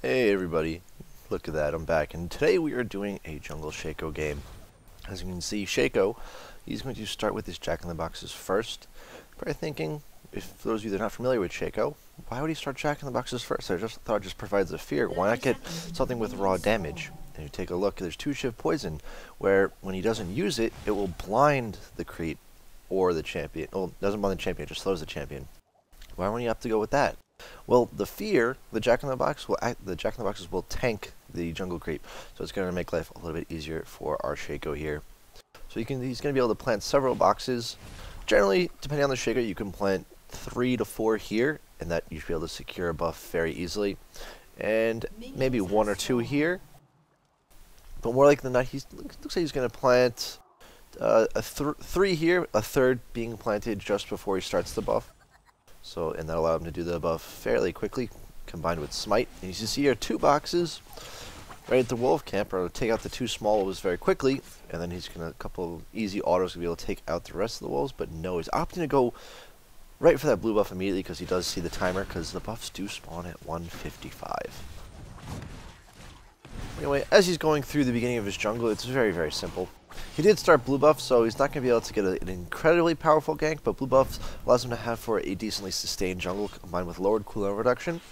Hey everybody, look at that, I'm back, and today we are doing a jungle Shaco game. As you can see, Shaco, he's going to start with his jack-in-the-boxes first. Probably thinking, if for those of you that are not familiar with Shaco, why would he start jack-in-the-boxes first? I just thought it just provides a fear. Why not get something with raw damage? And you take a look, there's 2 shift poison, where when he doesn't use it, it will blind the creep or the champion. Well, it doesn't blind the champion, it just slows the champion. Why wouldn't you have to go with that? Well, the fear, the jack-in-the-boxes will tank the jungle creep, so it's going to make life a little bit easier for our Shaco here. So he's going to be able to plant several boxes. Generally, depending on the Shaco, you can plant 3 to 4 here, and that you should be able to secure a buff very easily. And maybe 1 or 2 here. But more likely than not, looks like he's going to plant 3 here, a third being planted just before he starts the buff. So, and that allowed him to do the buff fairly quickly, combined with Smite. And you see here 2 boxes right at the wolf camp, or take out the 2 small wolves very quickly, and then he's gonna, a couple easy autos to be able to take out the rest of the wolves. But no, he's opting to go right for that blue buff immediately because he does see the timer, because the buffs do spawn at 155. Anyway, as he's going through the beginning of his jungle, it's very, very simple. He did start blue buff, so he's not going to be able to get an incredibly powerful gank, but blue buff allows him to have for a decently sustained jungle combined with lowered cooldown reduction.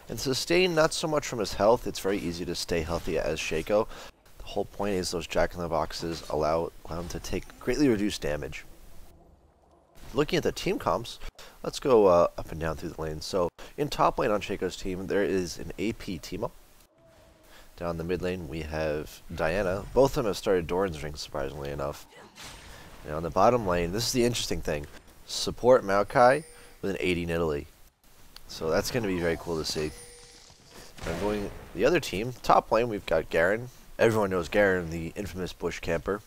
And sustain, not so much from his health, it's very easy to stay healthy as Shaco. The whole point is those jack-in-the-boxes allow him to take greatly reduced damage. Looking at the team comps, let's go up and down through the lanes. So, in top lane on Shaco's team, there is an AP team-up. Down the mid lane, we have Diana. Both of them have started Doran's Ring, surprisingly enough. And on the bottom lane, this is the interesting thing. Support Maokai with an 80 Nidalee. So that's going to be very cool to see. And going the other team, top lane, we've got Garen. Everyone knows Garen, the infamous bush camper.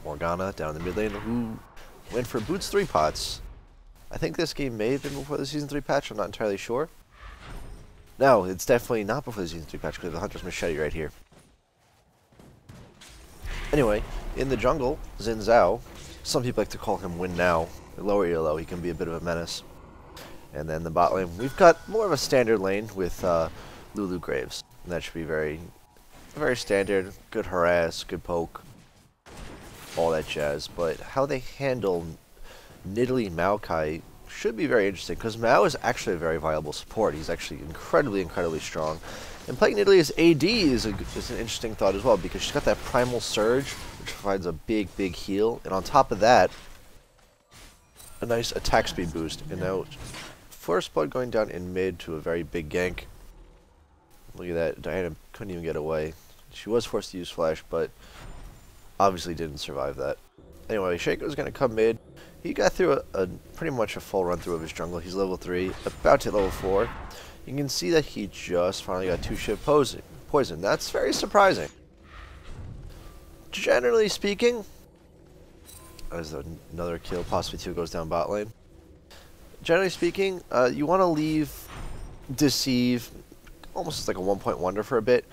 Morgana down the mid lane, who went for Boots 3 pots. I think this game may have been before the Season 3 patch, I'm not entirely sure. No, it's definitely not before the Season 3 patch because of the Hunter's Machete right here. Anyway, in the jungle, Xin Zhao, some people like to call him Win Now. Lower elo, he can be a bit of a menace. And then the bot lane, we've got more of a standard lane with Lulu Graves. And that should be very standard, good harass, good poke, all that jazz. But how they handle Nidalee Maokai should be very interesting, because Mao is actually a very viable support. He's actually incredibly strong. And playing Nidalee as AD is an interesting thought as well, because she's got that Primal Surge, which provides a big heal. And on top of that, a nice attack speed boost. And now, First Blood going down in mid to a very big gank. Look at that, Diana couldn't even get away. She was forced to use Flash, but obviously didn't survive that. Anyway, Shaco's going to come mid. He got through pretty much a full run through of his jungle. He's level 3, about to hit level 4. You can see that he just finally got 2 shift poison. That's very surprising. Generally speaking, as another kill, possibly 2, goes down bot lane. Generally speaking, you want to leave Deceive almost like a 1-point wonder for a bit,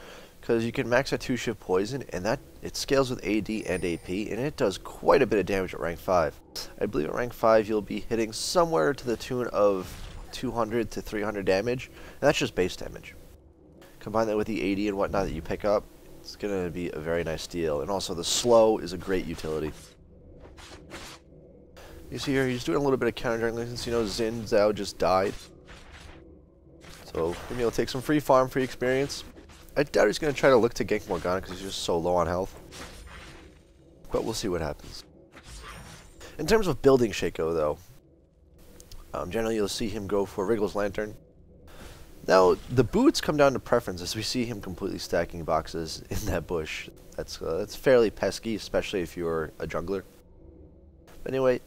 because you can max at 2 shift poison, and that it scales with AD and AP, and it does quite a bit of damage at rank 5. I believe at rank 5 you'll be hitting somewhere to the tune of 200 to 300 damage, and that's just base damage. Combine that with the AD and whatnot that you pick up, it's going to be a very nice deal. And also the slow is a great utility. You see here, he's doing a little bit of counter jungling since you know Xin Zhao just died. So maybe he'll take some free farm, free experience. I doubt he's going to try to look to gank Morgana because he's just so low on health. But we'll see what happens. In terms of building Shaco, though, generally you'll see him go for Wriggle's Lantern. Now, the boots come down to preference as we see him completely stacking boxes in that bush. That's fairly pesky, especially if you're a jungler. But anyway,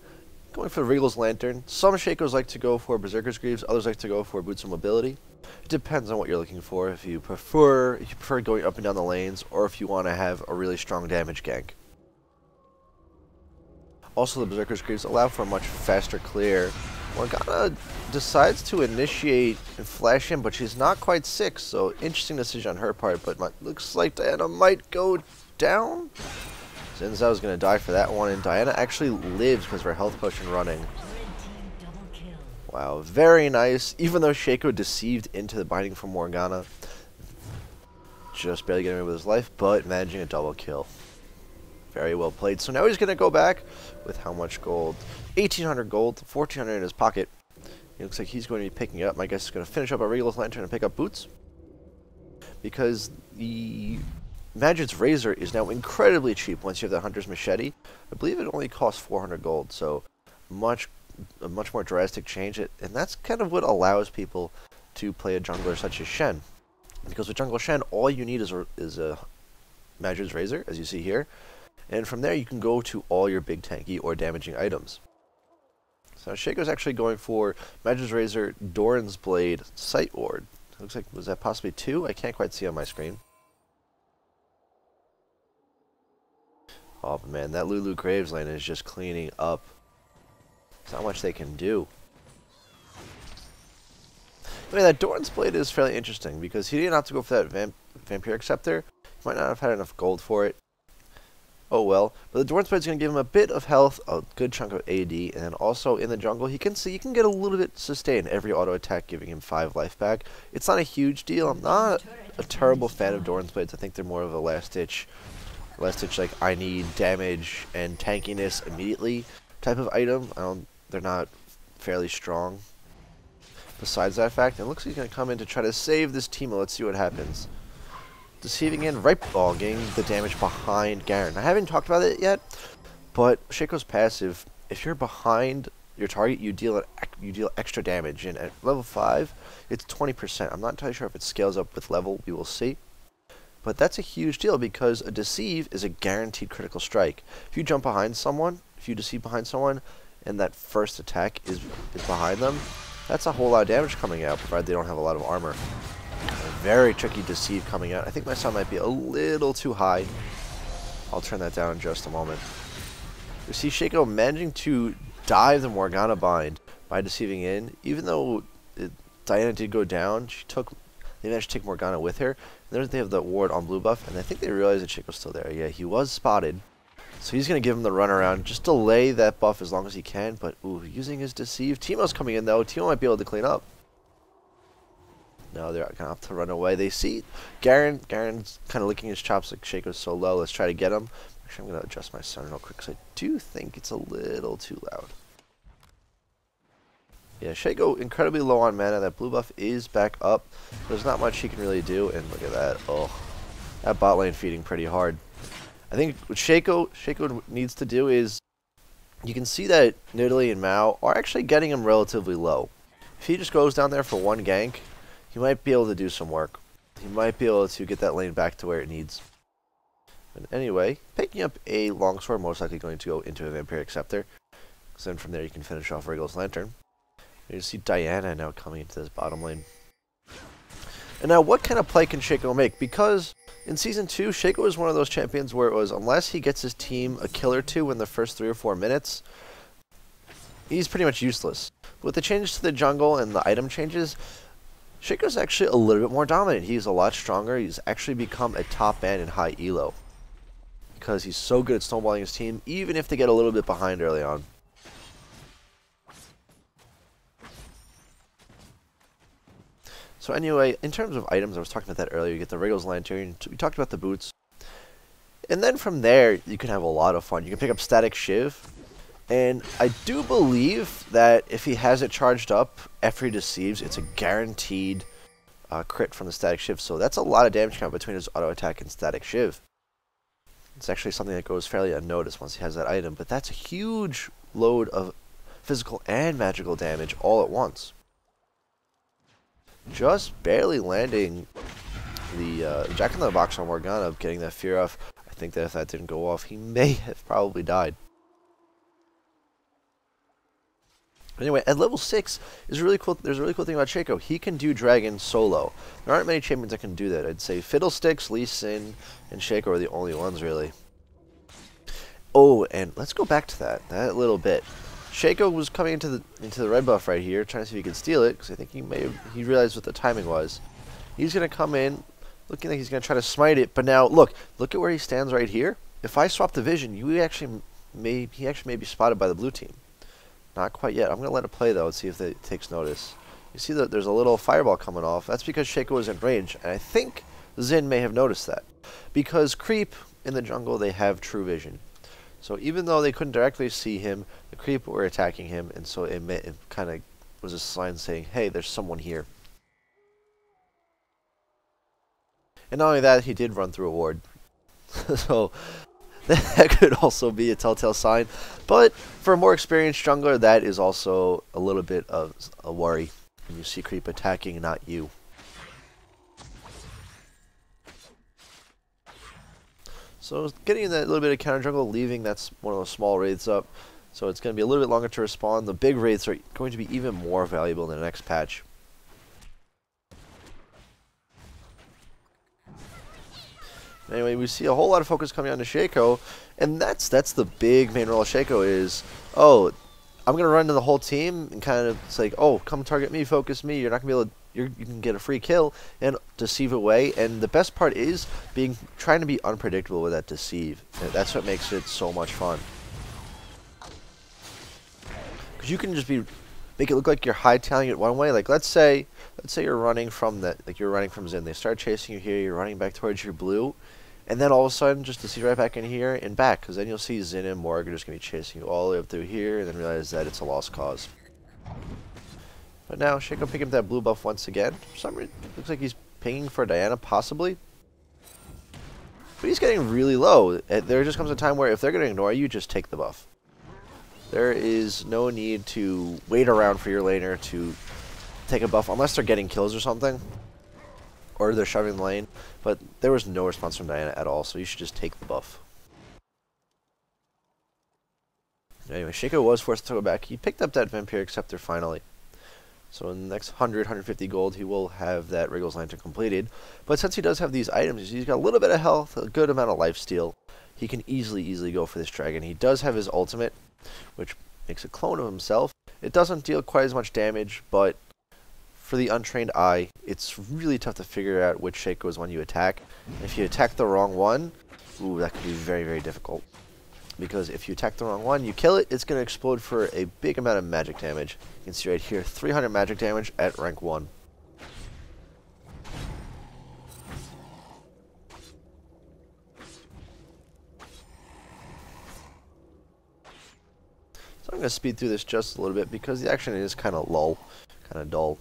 going for Wriggle's Lantern. Some Shacos like to go for Berserker's Greaves, others like to go for Boots of Mobility. It depends on what you're looking for. If you prefer going up and down the lanes, or if you want to have a really strong damage gank. Also, the Berserker's Greaves allow for a much faster clear. Morgana decides to initiate and flash in, but she's not quite 6, so interesting decision on her part, but looks like Diana might go down. Xin Zhao's going to die for that one, and Diana actually lives because of her health potion running. Wow, very nice. Even though Shaco deceived into the binding from Morgana, just barely getting away with his life, but managing a double kill. Very well played. So now he's going to go back with how much gold? 1,800 gold, 1,400 in his pocket. It looks like he's going to be picking up. I guess he's going to finish up a Regal's Lantern and pick up boots. Because the Magic's Razor is now incredibly cheap once you have the Hunter's Machete. I believe it only costs 400 gold, so a much more drastic change. And that's kind of what allows people to play a jungler such as Shen. Because with Jungle Shen, all you need is a Magic's Razor, as you see here. And from there, you can go to all your big tanky or damaging items. So Shaco's actually going for Magic's Razor, Doran's Blade, Sight Ward. Looks like, was that possibly 2? I can't quite see on my screen. Oh man, that Lulu Graves lane is just cleaning up. There's not much they can do. I mean, that Doran's Blade is fairly interesting because he didn't have to go for that Vampiric Scepter. He might not have had enough gold for it. Oh well, but the Doran's Blade is going to give him a bit of health, a good chunk of AD, and then also in the jungle, he can get a little bit sustained every auto attack, giving him 5 life back. It's not a huge deal. I'm not a terrible fan of Doran's Blades. I think they're more of a last ditch, like I need damage and tankiness immediately type of item. They're not fairly strong. Besides that fact, it looks like he's going to come in to try to save this team. Let's see what happens. Deceiving in, right bogging the damage behind Garen. I haven't talked about it yet, but Shaco's passive, if you're behind your target, you deal extra damage, and at level 5, it's 20%. I'm not entirely sure if it scales up with level, we will see. But that's a huge deal because a deceive is a guaranteed critical strike. If you jump behind someone, if you deceive behind someone, and that first attack is behind them, that's a whole lot of damage coming out, provided they don't have a lot of armor. A very tricky deceive coming out. I think my sound might be a little too high. I'll turn that down in just a moment. You see Shaco managing to dive the Morgana bind by deceiving in. Even though Diana did go down, they managed to take Morgana with her. And then they have the ward on blue buff, and I think they realized that Shaco's still there. Yeah, he was spotted. So he's going to give him the runaround. Just delay that buff as long as he can. But, ooh, using his deceive. Teemo's coming in, though. Teemo might be able to clean up. No, they're going to have to run away. They see Garen's kind of licking his chops like Shaco's so low. Let's try to get him. Actually, I'm going to adjust my sound real quick because I do think it's a little too loud. Yeah, Shaco incredibly low on mana. That blue buff is back up. There's not much he can really do. And look at that. Oh, that bot lane feeding pretty hard. I think what Shaco needs to do is, you can see that Nidalee and Mao are actually getting him relatively low. If he just goes down there for one gank, he might be able to do some work. He might be able to get that lane back to where it needs. But anyway, picking up a longsword, most likely going to go into a Vampiric Scepter. So then from there you can finish off Regal's Lantern. You see Diana now coming into this bottom lane. And now what kind of play can Shaco make? Because in Season 2, Shaco is one of those champions where it was, unless he gets his team a kill or two in the first 3 or 4 minutes, he's pretty much useless. With the changes to the jungle and the item changes, Shaco's actually a little bit more dominant. He's a lot stronger. He's actually become a top man in high elo. Because he's so good at snowballing his team, even if they get a little bit behind early on. So anyway, in terms of items, I was talking about that earlier. You get the Regal's Lantern. We talked about the boots. And then from there, you can have a lot of fun. You can pick up Static Shiv. And I do believe that if he has it charged up after he deceives, it's a guaranteed crit from the Static Shiv. So that's a lot of damage count between his auto attack and Static Shiv. It's actually something that goes fairly unnoticed once he has that item. But that's a huge load of physical and magical damage all at once. Just barely landing the Jack in the Box on Morgana, getting that fear off. I think that if that didn't go off, he may have probably died. Anyway, at level 6 is really cool. There's a really cool thing about Shaco. He can do Dragon solo. There aren't many champions that can do that. I'd say Fiddlesticks, Lee Sin, and Shaco are the only ones really. Oh, and let's go back to that little bit. Shaco was coming into the red buff right here, trying to see if he could steal it, because I think he realized what the timing was. He's gonna come in, looking like he's gonna try to smite it, but now look at where he stands right here. If I swap the vision, he actually may be spotted by the blue team. Not quite yet. I'm going to let it play, though, and see if it takes notice. You see that there's a little fireball coming off. That's because Shaco is in range, and I think Xin may have noticed that. Because creep in the jungle, they have true vision. So even though they couldn't directly see him, the creep were attacking him, and so it kind of was a sign saying, hey, there's someone here. And not only that, he did run through a ward. So that could also be a telltale sign. But for a more experienced jungler, that is also a little bit of a worry when you see creep attacking, not you. So getting that little bit of counter jungle, leaving that's one of those small wraiths up. So it's going to be a little bit longer to respawn. The big wraiths are going to be even more valuable in the next patch. Anyway, we see a whole lot of focus coming on to Shaco, and that's the big main role of Shaco is, oh, I'm going to run to the whole team and kind of, it's like, oh, come target me, focus me, you're not going to be able to, you can get a free kill and deceive away, and the best part is trying to be unpredictable with that deceive. That's what makes it so much fun. Because you can just make it look like you're hightailing it one way, like let's say you're running from you're running from Xin, they start chasing you here, you're running back towards your blue, and then all of a sudden just deceive right back in here and back, because then you'll see Xin and Morg are just going to be chasing you all the way up through here, and then realize that it's a lost cause. But now Shaco picking up that blue buff once again. For some reason, looks like he's pinging for Diana, possibly. But he's getting really low. There just comes a time where if they're going to ignore you, just take the buff. There is no need to wait around for your laner to take a buff, unless they're getting kills or something. Or they're shoving the lane. But there was no response from Diana at all, so you should just take the buff. Anyway, Shaco was forced to go back. He picked up that Vampiric Scepter finally. So in the next 100, 150 gold, he will have that Wriggles Lantern completed. But since he does have these items, he's got a little bit of health, a good amount of lifesteal. He can easily go for this dragon. He does have his ultimate, which makes a clone of himself. It doesn't deal quite as much damage, but for the untrained eye, it's really tough to figure out which Shaco is one you attack. And if you attack the wrong one, ooh, that could be very, very difficult. Because if you attack the wrong one, you kill it, it's going to explode for a big amount of magic damage. You can see right here, 300 magic damage at rank 1. So I'm going to speed through this just a little bit because the action is kind of lull, kind of dull.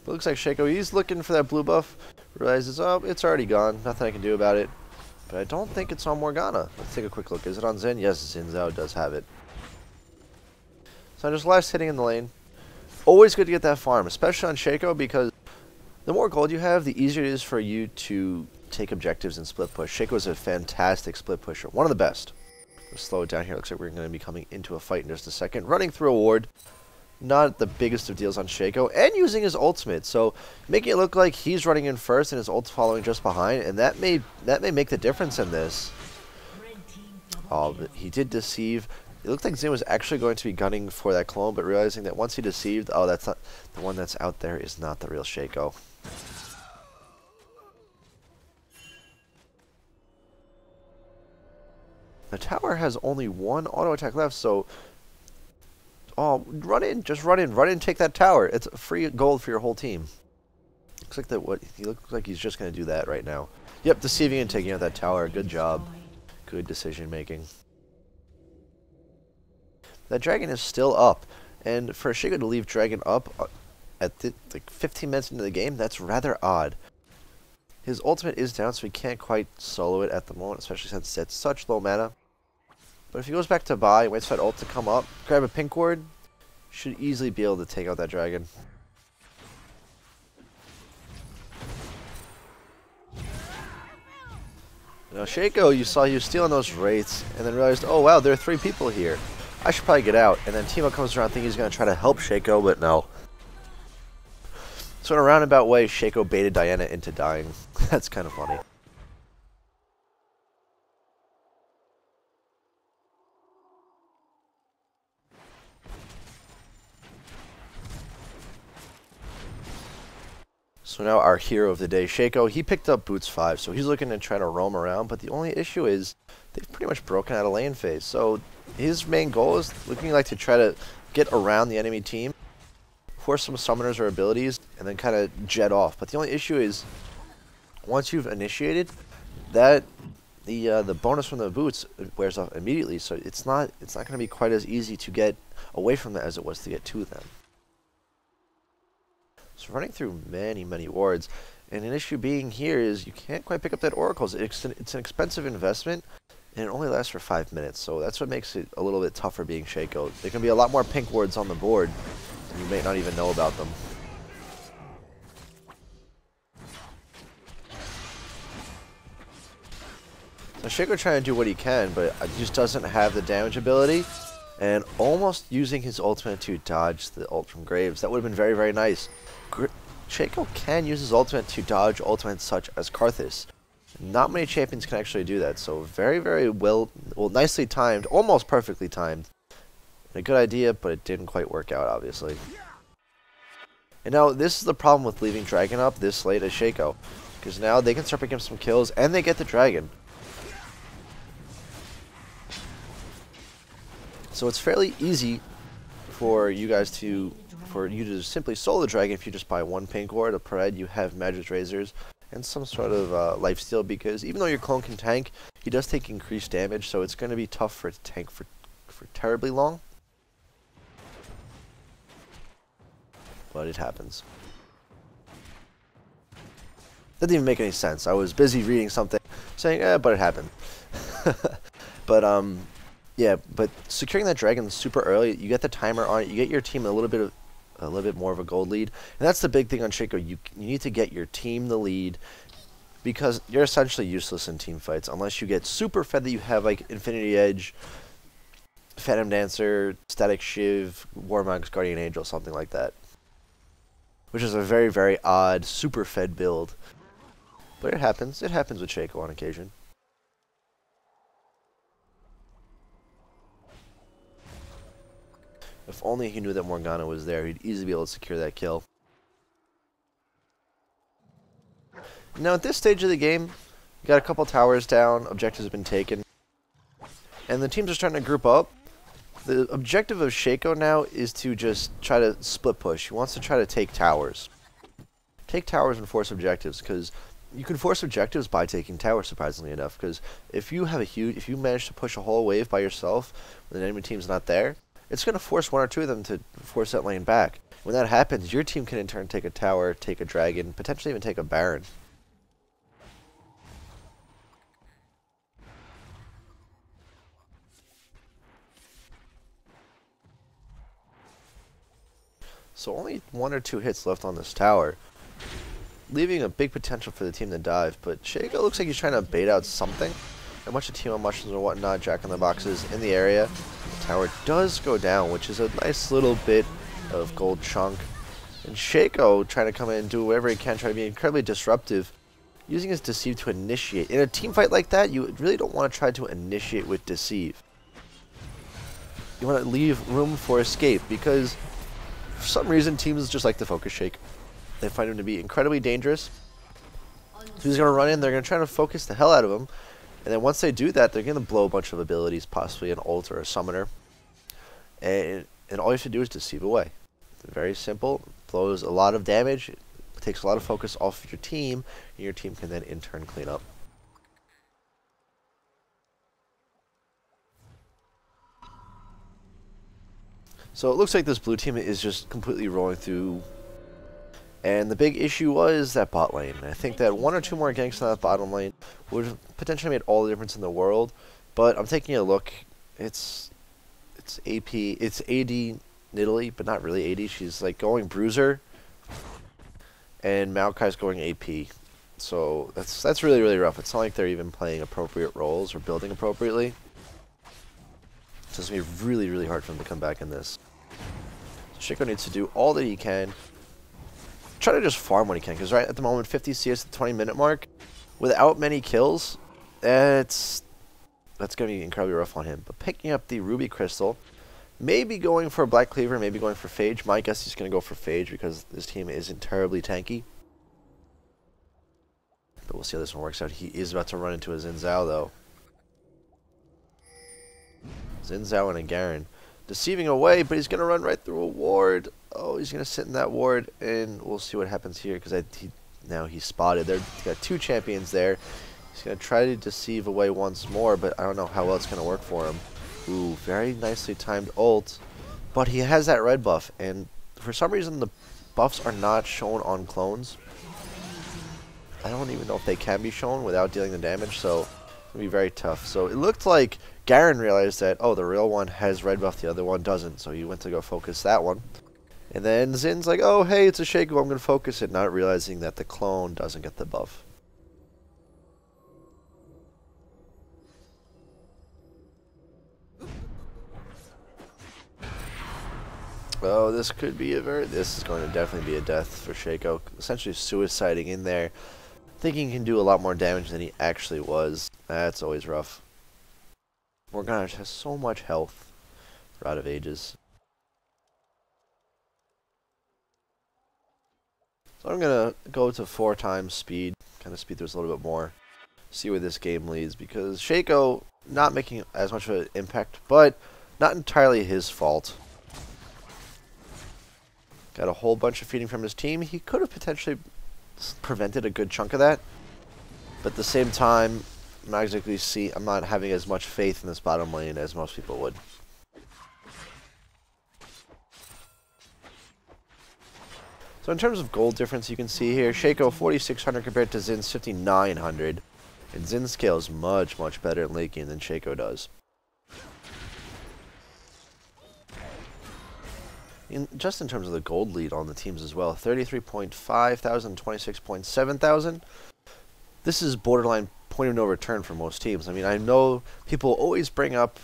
But it looks like Shaco, he's looking for that blue buff, realizes, oh, it's already gone, nothing I can do about it. But I don't think it's on Morgana. Let's take a quick look. Is it on Xin? Yes, Xin Zhao does have it. So just last hitting in the lane. Always good to get that farm, especially on Shaco, because the more gold you have, the easier it is for you to take objectives and split push. Shaco is a fantastic split pusher, one of the best. Let's slow it down here. Looks like we're going to be coming into a fight in just a second. Running through a ward. Not the biggest of deals on Shaco, and using his ultimate, so making it look like he's running in first and his ult's following just behind, and that may make the difference in this. Oh, but he did deceive. It looked like Xin was actually going to be gunning for that clone, but realizing that once he deceived, oh, that's not the one that's out there is not the real Shaco. The tower has only one auto attack left, so oh, run in, take that tower. It's free gold for your whole team. Looks like he looks like he's just going to do that right now. Yep, deceiving and taking out that tower. Good job. Good decision making. That dragon is still up, and for Shaco to leave dragon up at like 15 minutes into the game, that's rather odd. His ultimate is down, so he can't quite solo it at the moment, especially since it's such low mana. But if he goes back to buy, waits for that ult to come up, grab a pink ward, should easily be able to take out that dragon. Now Shaco, you saw he was stealing those wraiths, and then realized, oh wow, there are 3 people here. I should probably get out. And then Timo comes around thinking he's going to try to help Shaco, but no. So in a roundabout way, Shaco baited Diana into dying. That's kind of funny. So now our hero of the day, Shaco, he picked up Boots 5, so he's looking to try to roam around, but the only issue is they've pretty much broken out of lane phase. So his main goal is looking like to try to get around the enemy team, force some summoners or abilities, and then kind of jet off. But the only issue is, once you've initiated, that the bonus from the boots wears off immediately. So it's not going to be quite as easy to get away from that as it was to get to them. So running through many wards, and an issue being here is you can't quite pick up that oracles. It's an expensive investment, and it only lasts for 5 minutes. So that's what makes it a little bit tougher being Shaco. There can be a lot more pink wards on the board, and you may not even know about them. So Shaco trying to do what he can, but he just doesn't have the damage ability, and almost using his ultimate to dodge the ult from Graves. That would have been very nice. Shaco can use his ultimate to dodge ultimates such as Karthus. Not many champions can actually do that, so very well, nicely timed, almost perfectly timed. And a good idea, but it didn't quite work out, obviously. And now, this is the problem with leaving Dragon up this late as Shaco, because now they can start picking up some kills, and they get the Dragon. So it's fairly easy for you to simply solo the Dragon if you just buy one pink ward, provided you have Magic's Razors and some sort of lifesteal, because even though your clone can tank, he does take increased damage, so it's going to be tough for it to tank for terribly long. But it happens. That didn't even make any sense. I was busy reading something saying, but it happened. Yeah, but securing that Dragon super early, you get the timer on it, you get your team a little bit more of a gold lead, and that's the big thing on Shaco. You need to get your team the lead, because you're essentially useless in team fights unless you get super fed that you have like Infinity Edge, Phantom Dancer, Static Shiv, Warmog's Guardian Angel, something like that, which is a very odd super fed build. But it happens with Shaco on occasion. If only he knew that Morgana was there, he'd easily be able to secure that kill. Now at this stage of the game, you got a couple towers down, objectives have been taken, and the teams are starting to group up. The objective of Shaco now is to just try to split push. He wants to try to take towers. Take towers and force objectives, because you can force objectives by taking towers, surprisingly enough, because if you manage to push a whole wave by yourself when the enemy team's not there, it's going to force one or two of them to force that lane back. When that happens, your team can in turn take a tower, take a Dragon, potentially even take a Baron. So only 1 or 2 hits left on this tower, leaving a big potential for the team to dive, but Shaco looks like he's trying to bait out something. A bunch of team on mushrooms or whatnot, Jack in the Boxes in the area. The tower does go down, which is a nice little bit of gold chunk. And Shaco trying to come in and do whatever he can, try to be incredibly disruptive, using his Deceive to initiate. In a team fight like that, you really don't want to try to initiate with Deceive. You want to leave room for escape, because for some reason teams just like to focus Shaco. They find him to be incredibly dangerous. So he's going to run in, they're going to try to focus the hell out of him. And then once they do that, they're going to blow a bunch of abilities, possibly an ult or a summoner. And all you have to do is deceive away. It's very simple. Blows a lot of damage. It takes a lot of focus off your team, and your team can then in turn clean up. So it looks like this blue team is just completely rolling through. And the big issue was that bot lane. I think that 1 or 2 more ganks on that bottom lane would have potentially made all the difference in the world. But I'm taking a look. It's AP. It's AD Nidalee, but not really AD. She's like going Bruiser, and Maokai's going AP. So that's really rough. It's not like they're even playing appropriate roles or building appropriately. So it's going to be really hard for them to come back in this. So Shaco needs to do all that he can. Try to just farm when he can, because right at the moment, 50 CS at the 20-minute mark, without many kills, that's going to be incredibly rough on him. But picking up the Ruby Crystal, maybe going for a Black Cleaver, maybe going for Phage. My guess he's going to go for Phage, because this team isn't terribly tanky. But we'll see how this one works out. He is about to run into a Xin Zhao, though. Zinzao and a Garen. Deceiving away, but he's going to run right through a ward. Oh, he's going to sit in that ward, and we'll see what happens here, because now he's spotted. They've got two champions there. He's going to try to deceive away once more, but I don't know how well it's going to work for him. Ooh, very nicely timed ult. But he has that red buff, and for some reason the buffs are not shown on clones. I don't even know if they can be shown without dealing the damage, so it's going to be very tough. So it looked like Garen realized that, oh, the real one has red buff, the other one doesn't, so he went to go focus that one. And then Zin's like, oh, hey, it's a Shaco, I'm going to focus it, not realizing that the clone doesn't get the buff. Oh, this could be this is going to definitely be a death for Shaco. Essentially suiciding in there, thinking he can do a lot more damage than he actually was. That's always rough. Morgana has so much health for out of ages. So I'm going to go to 4 times speed, kind of speed through this a little bit more, see where this game leads, because Shaco not making as much of an impact, but not entirely his fault. Got a whole bunch of feeding from his team. He could have potentially prevented a good chunk of that, but at the same time, I'm not having as much faith in this bottom lane as most people would. So in terms of gold difference, you can see here, Shaco 4,600 compared to Zin's 5,900, and Zin scales much, much better in late game than Shaco does. Just in terms of the gold lead on the teams as well, 33.5 thousand, 26.7 thousand. This is borderline point of no return for most teams. I mean, I know people always bring up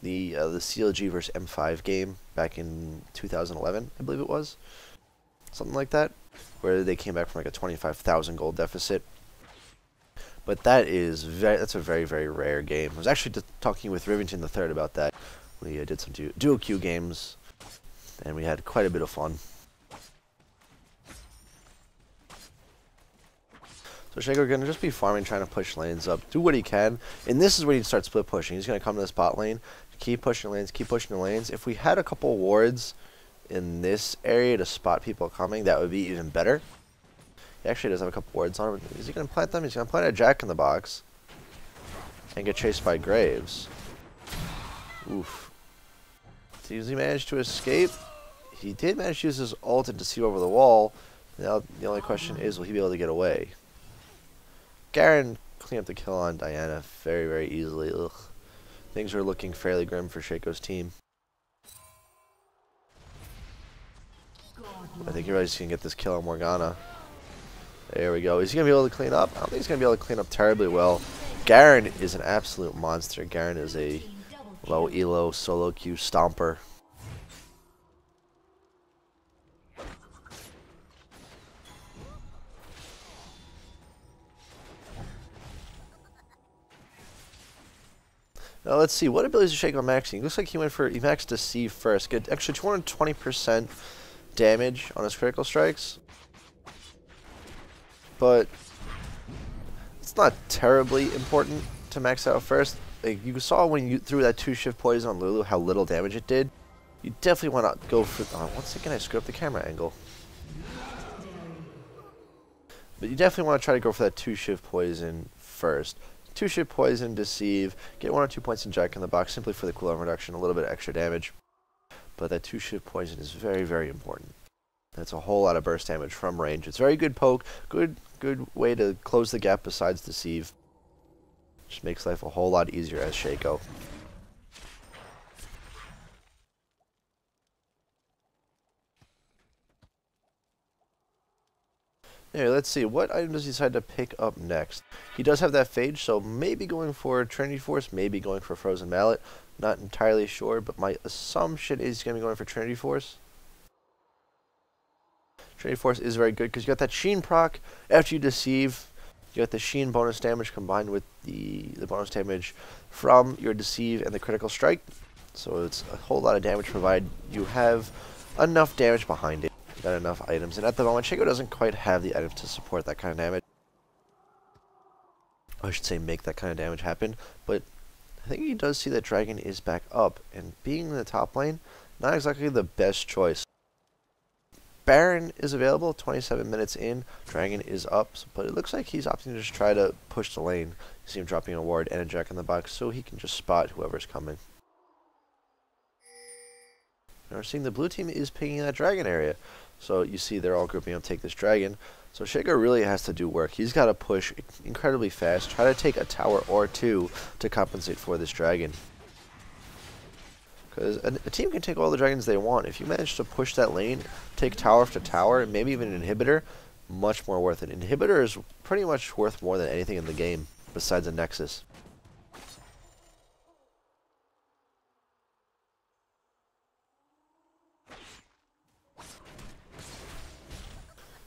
the CLG versus M5 game back in 2011, I believe it was, something like that, where they came back from like a 25,000 gold deficit. But that's a very, very rare game. I was actually talking with Rivington III about that. We did some duo queue games, and we had quite a bit of fun. So Shaco going to just be farming, trying to push lanes up, do what he can, and this is when he starts split pushing. He's going to come to the spot lane, keep pushing lanes, keep pushing the lanes. If we had a couple wards in this area to spot people coming, that would be even better. He actually does have a couple wards on him. Is he going to plant them? He's going to plant a Jack in the box and get chased by Graves. Oof. Does he manage to escape? He did manage to use his ult to see over the wall. Now the only question is, will he be able to get away? Garen clean up the kill on Diana very, very easily. Ugh. Things are looking fairly grim for Shaco's team. I think he realizes he can get this kill on Morgana. There we go. Is he going to be able to clean up? I don't think he's going to be able to clean up terribly well. Garen is an absolute monster. Garen is a low elo solo queue stomper. Now let's see, what abilities is Shaco maxing? Looks like he maxed Deceive first. Get extra 220% damage on his critical strikes. But it's not terribly important to max out first. Like you saw when you threw that 2-shift poison on Lulu how little damage it did. You definitely want to go for... once again I screwed up the camera angle. But you definitely want to try to go for that 2-shift poison first. 2-shift poison, deceive, get 1 or 2 points in Jack in the box simply for the cooldown reduction, a little bit of extra damage. But that 2-shift poison is very, very important. That's a whole lot of burst damage from range. It's very good poke, good way to close the gap besides deceive. Just makes life a whole lot easier as Shaco. Anyway, let's see. What item does he decide to pick up next? He does have that Phage, so maybe going for Trinity Force, maybe going for Frozen Mallet. Not entirely sure, but my assumption is he's going to be going for Trinity Force. Trinity Force is very good because you got that Sheen proc after you deceive. You got the Sheen bonus damage combined with the bonus damage from your deceive and the critical strike. So it's a whole lot of damage provided you have enough damage behind it. Got enough items, and at the moment Shaco doesn't quite have the items to support that kind of damage. I should say make that kind of damage happen, but I think he does see that Dragon is back up, and being in the top lane, not exactly the best choice. Baron is available, 27 minutes in, Dragon is up, but it looks like he's opting to just try to push the lane. You see him dropping a ward and a Jack in the Box so he can just spot whoever's coming. Now we're seeing the blue team is picking that Dragon area. So you see they're all grouping up to take this Dragon. So Shaco really has to do work. He's got to push incredibly fast, try to take a tower or two to compensate for this Dragon. Because a team can take all the Dragons they want. If you manage to push that lane, take tower after tower, and maybe even an inhibitor, much more worth it. Inhibitor is pretty much worth more than anything in the game, besides a Nexus.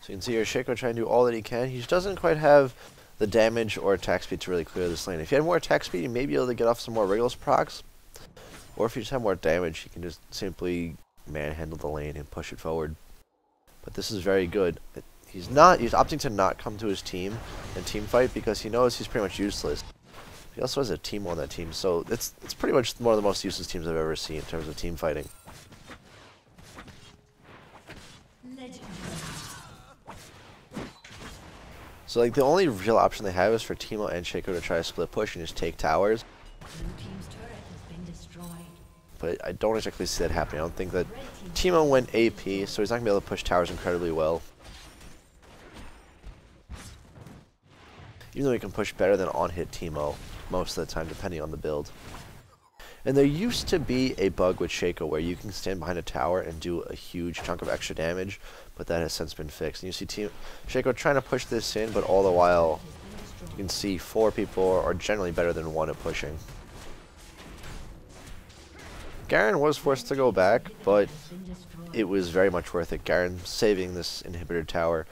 So you can see here Shaco trying to do all that he can. He just doesn't quite have the damage or attack speed to really clear this lane. If he had more attack speed, he may be able to get off some more Regulus procs. Or if you just have more damage, you can just simply manhandle the lane and push it forward. But this is very good. He's opting to not come to his team and team fight because he knows he's pretty much useless. He also has a team on that team, so it's pretty much one of the most useless teams I've ever seen in terms of team fighting. So like the only real option they have is for Teemo and Shaco to try to split push and just take towers. But I don't exactly see that happening. I don't think that Teemo went AP, so he's not going to be able to push towers incredibly well. Even though he can push better than on-hit Teemo most of the time, depending on the build. And there used to be a bug with Shaco where you can stand behind a tower and do a huge chunk of extra damage, but that has since been fixed. And you see Shaco trying to push this in, but all the while you can see 4 people are generally better than 1 at pushing. Garen was forced to go back, but it was very much worth it. Garen saving this inhibitor tower,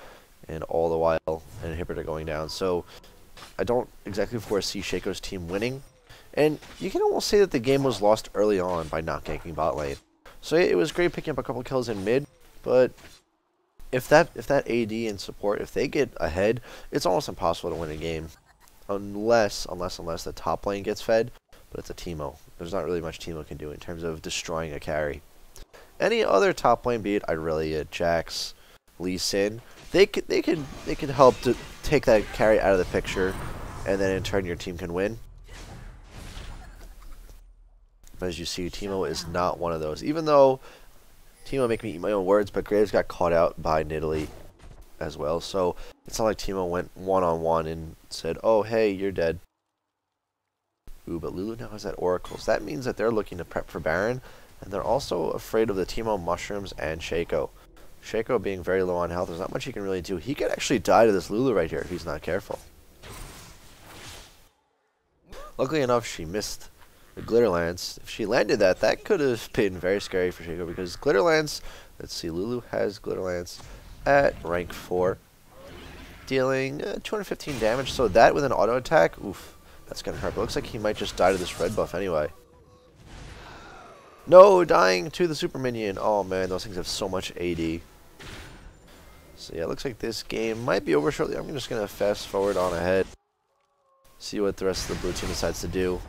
and all the while an inhibitor going down. So I don't exactly foresee Shaco's team winning. And you can almost say that the game was lost early on by not ganking bot lane. So it was great picking up a couple kills in mid, but if that AD and support, if they get ahead, it's almost impossible to win a game. Unless the top lane gets fed. But it's a Teemo. There's not really much Teemo can do in terms of destroying a carry. Any other top lane, be it Irelia, Jax, Lee Sin, they could help to take that carry out of the picture, and then in turn your team can win. But as you see, Teemo is not one of those. Even though Teemo make me eat my own words, but Graves got caught out by Nidalee as well. So it's not like Teemo went one-on-one and said, "Oh hey, you're dead." Ooh, but Lulu now has that Oracle, so that means that they're looking to prep for Baron, and they're also afraid of the Teemo mushrooms and Shaco. Shaco being very low on health, there's not much he can really do. He could actually die to this Lulu right here if he's not careful. Luckily enough, she missed the Glitter Lance. If she landed that, that could have been very scary for Shaco, because Glitter Lance, let's see, Lulu has Glitter Lance at rank 4, dealing 215 damage, so that with an auto attack, oof. That's gonna hurt, but looks like he might just die to this red buff anyway. No, dying to the super minion. Oh man, those things have so much AD. So yeah, it looks like this game might be over shortly. I'm just gonna fast forward on ahead. See what the rest of the blue team decides to do.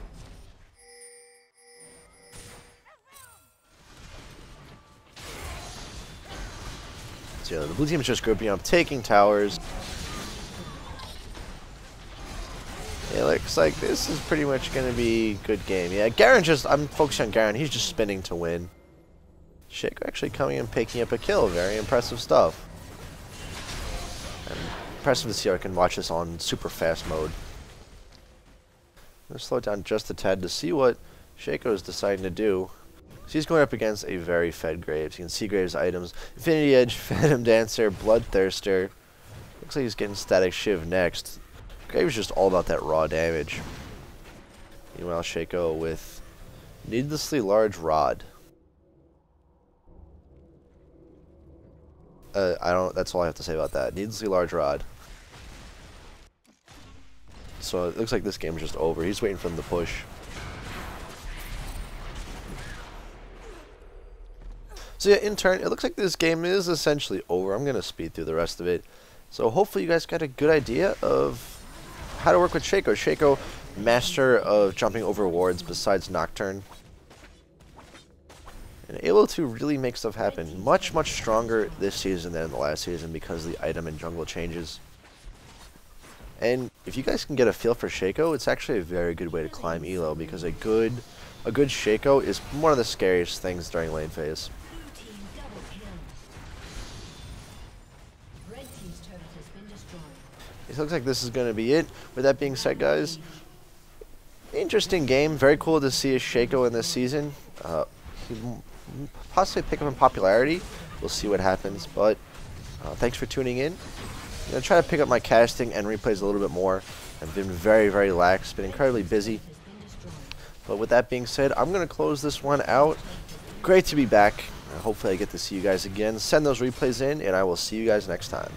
So yeah, the blue team is just grouping up, taking towers. It looks like this is pretty much going to be a good game. Yeah, I'm focused on Garen. He's just spinning to win. Shaco actually coming and picking up a kill. Very impressive stuff. And impressive to see how I can watch this on super fast mode. I'm going to slow it down just a tad to see what Shaco is deciding to do. So he's going up against a very fed Graves. You can see Graves' items. Infinity Edge, Phantom Dancer, Bloodthirster. Looks like he's getting Static Shiv next. Graves was just all about that raw damage. Meanwhile, Shaco with needlessly large rod. That's all I have to say about that. Needlessly large rod. So it looks like this game is just over. He's waiting for them to push. So yeah, in turn, it looks like this game is essentially over. I'm going to speed through the rest of it. So hopefully you guys got a good idea of how to work with Shaco. Shaco master of jumping over wards besides Nocturne. And able to really make stuff happen. Much stronger this season than in the last season because of the item and jungle changes. And if you guys can get a feel for Shaco, it's actually a very good way to climb elo because a good Shaco is one of the scariest things during lane phase. It looks like this is going to be it. With that being said, guys, interesting game. Very cool to see a Shaco in this season. He possibly pick up in popularity. We'll see what happens. But thanks for tuning in. I'm going to try to pick up my casting and replays a little bit more. I've been very lax, been incredibly busy. But with that being said, I'm going to close this one out. Great to be back. Hopefully I get to see you guys again. Send those replays in, and I will see you guys next time.